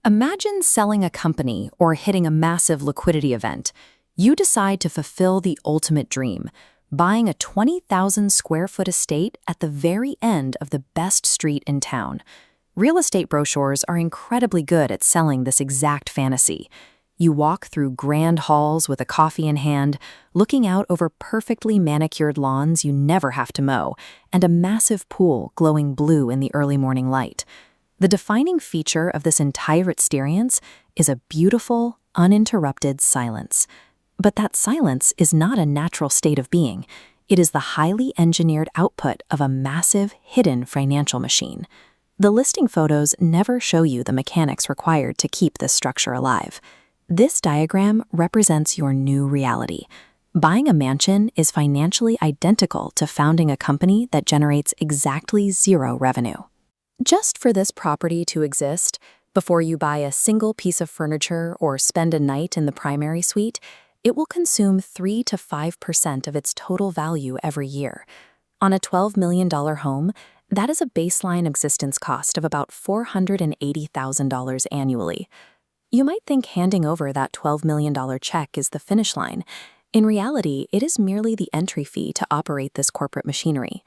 Imagine selling a company or hitting a massive liquidity event. You decide to fulfill the ultimate dream, buying a 20,000 square foot estate at the very end of the best street in town. Real estate brochures are incredibly good at selling this exact fantasy. You walk through grand halls with a coffee in hand, looking out over perfectly manicured lawns you never have to mow, and a massive pool glowing blue in the early morning light. The defining feature of this entire experience is a beautiful, uninterrupted silence. But that silence is not a natural state of being. It is the highly engineered output of a massive, hidden financial machine. The listing photos never show you the mechanics required to keep this structure alive. This diagram represents your new reality. Buying a mansion is financially identical to founding a company that generates exactly zero revenue. Just for this property to exist, before you buy a single piece of furniture or spend a night in the primary suite, it will consume 3 to 5% of its total value every year. On a $12 million home, that is a baseline existence cost of about $480,000 annually. You might think handing over that $12 million check is the finish line. In reality, it is merely the entry fee to operate this corporate machinery.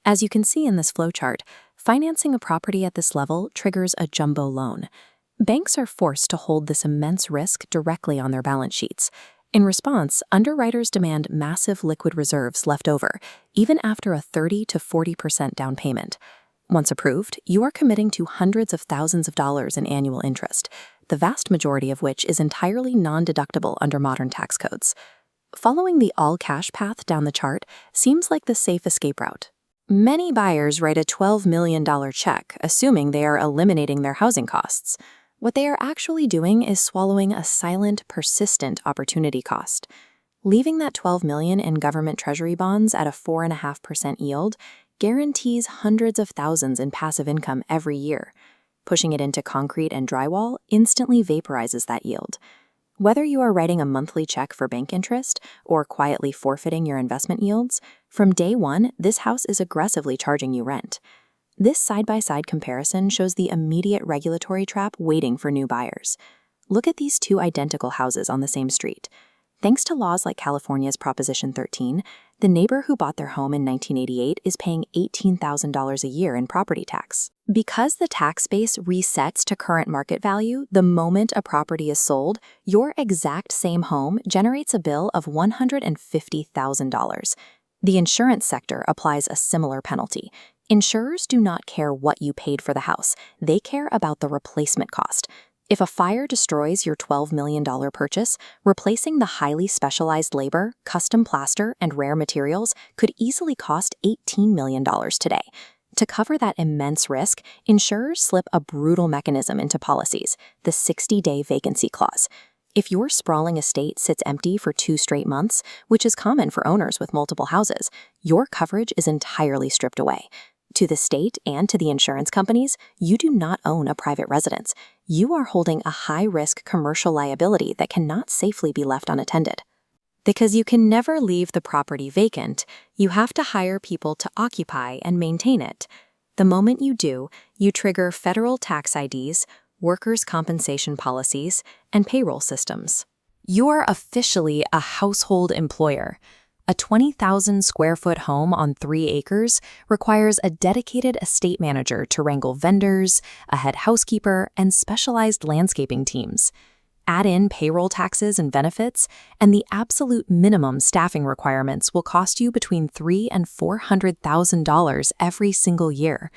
As you can see in this flowchart, financing a property at this level triggers a jumbo loan. Banks are forced to hold this immense risk directly on their balance sheets. In response, underwriters demand massive liquid reserves left over, even after a 30 to 40% down payment. Once approved, you are committing to hundreds of thousands of dollars in annual interest, the vast majority of which is entirely non-deductible under modern tax codes. Following the all-cash path down the chart seems like the safe escape route. Many buyers write a $12 million check, assuming they are eliminating their housing costs. What they are actually doing is swallowing a silent, persistent opportunity cost. Leaving that $12 million in government treasury bonds at a 4.5% yield guarantees hundreds of thousands in passive income every year. Pushing it into concrete and drywall instantly vaporizes that yield. Whether you are writing a monthly check for bank interest or quietly forfeiting your investment yields, from day one, this house is aggressively charging you rent. This side-by-side comparison shows the immediate regulatory trap waiting for new buyers. Look at these two identical houses on the same street. Thanks to laws like California's Proposition 13, the neighbor who bought their home in 1988 is paying $18,000 a year in property tax. Because the tax base resets to current market value the moment a property is sold, your exact same home generates a bill of $150,000. The insurance sector applies a similar penalty. Insurers do not care what you paid for the house. They care about the replacement cost. If a fire destroys your $12 million purchase, replacing the highly specialized labor, custom plaster, and rare materials could easily cost $18 million today. To cover that immense risk, insurers slip a brutal mechanism into policies, the 60-day vacancy clause. If your sprawling estate sits empty for 2 straight months, which is common for owners with multiple houses, your coverage is entirely stripped away. To the state and to the insurance companies, you do not own a private residence. You are holding a high-risk commercial liability that cannot safely be left unattended. Because you can never leave the property vacant, you have to hire people to occupy and maintain it. The moment you do, you trigger federal tax IDs, workers' compensation policies, and payroll systems. You are officially a household employer. A 20,000 square foot home on 3 acres requires a dedicated estate manager to wrangle vendors, a head housekeeper, and specialized landscaping teams. Add in payroll taxes and benefits, and the absolute minimum staffing requirements will cost you between $300,000 and $400,000 every single year.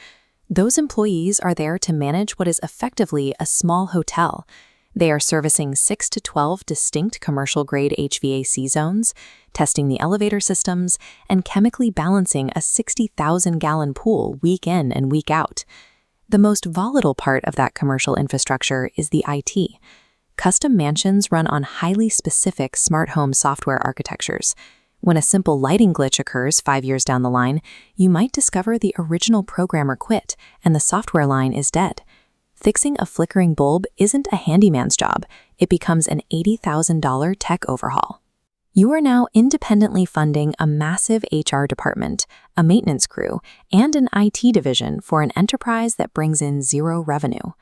Those employees are there to manage what is effectively a small hotel. They are servicing 6 to 12 distinct commercial-grade HVAC zones, testing the elevator systems, and chemically balancing a 60,000-gallon pool week in and week out. The most volatile part of that commercial infrastructure is the IT. Custom mansions run on highly specific smart home software architectures. When a simple lighting glitch occurs 5 years down the line, you might discover the original programmer quit and the software line is dead. Fixing a flickering bulb isn't a handyman's job. It becomes an $80,000 tech overhaul. You are now independently funding a massive HR department, a maintenance crew, and an IT division for an enterprise that brings in zero revenue.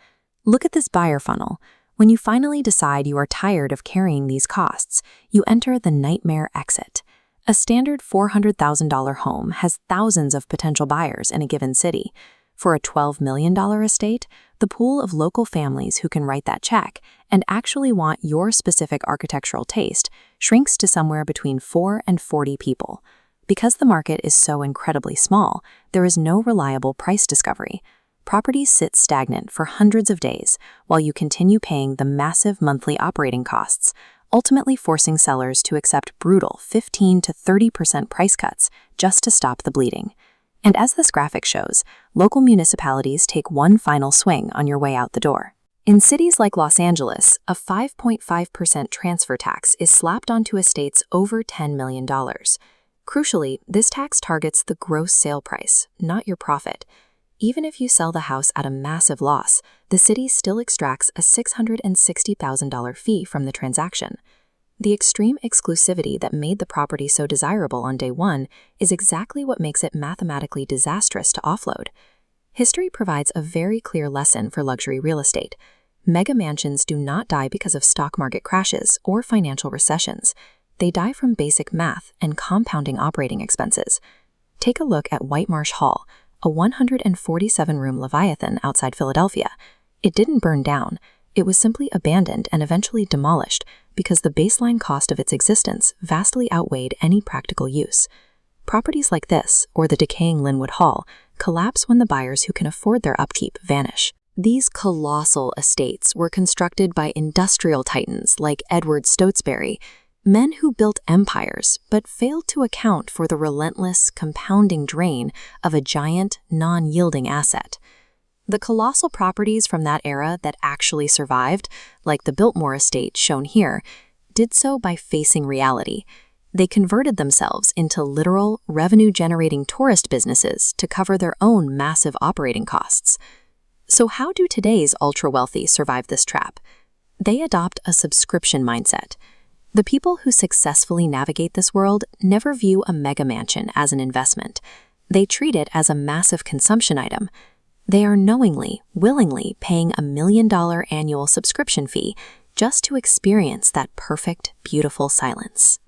Look at this buyer funnel. When you finally decide you are tired of carrying these costs, you enter the nightmare exit. A standard $400,000 home has thousands of potential buyers in a given city. For a $12 million estate, the pool of local families who can write that check and actually want your specific architectural taste shrinks to somewhere between 4 and 40 people. Because the market is so incredibly small, there is no reliable price discovery. Properties sit stagnant for hundreds of days while you continue paying the massive monthly operating costs, ultimately forcing sellers to accept brutal 15 to 30% price cuts just to stop the bleeding. And as this graphic shows, local municipalities take one final swing on your way out the door. In cities like Los Angeles, a 5.5% transfer tax is slapped onto estates over $10 million. Crucially, this tax targets the gross sale price, not your profit. Even if you sell the house at a massive loss, the city still extracts a $660,000 fee from the transaction. The extreme exclusivity that made the property so desirable on day one is exactly what makes it mathematically disastrous to offload. History provides a very clear lesson for luxury real estate. Mega mansions do not die because of stock market crashes or financial recessions. They die from basic math and compounding operating expenses. Take a look at White Marsh Hall, a 147-room Leviathan outside Philadelphia. It didn't burn down. It was simply abandoned and eventually demolished because the baseline cost of its existence vastly outweighed any practical use. Properties like this, or the decaying Linwood Hall, collapse when the buyers who can afford their upkeep vanish. These colossal estates were constructed by industrial titans like Edward Stotesbury, men who built empires but failed to account for the relentless, compounding drain of a giant, non-yielding asset. The colossal properties from that era that actually survived, like the Biltmore estate shown here, did so by facing reality. They converted themselves into literal, revenue-generating tourist businesses to cover their own massive operating costs. So how do today's ultra-wealthy survive this trap? They adopt a subscription mindset. The people who successfully navigate this world never view a mega mansion as an investment. They treat it as a massive consumption item. They are knowingly, willingly paying $1 million annual subscription fee just to experience that perfect, beautiful silence.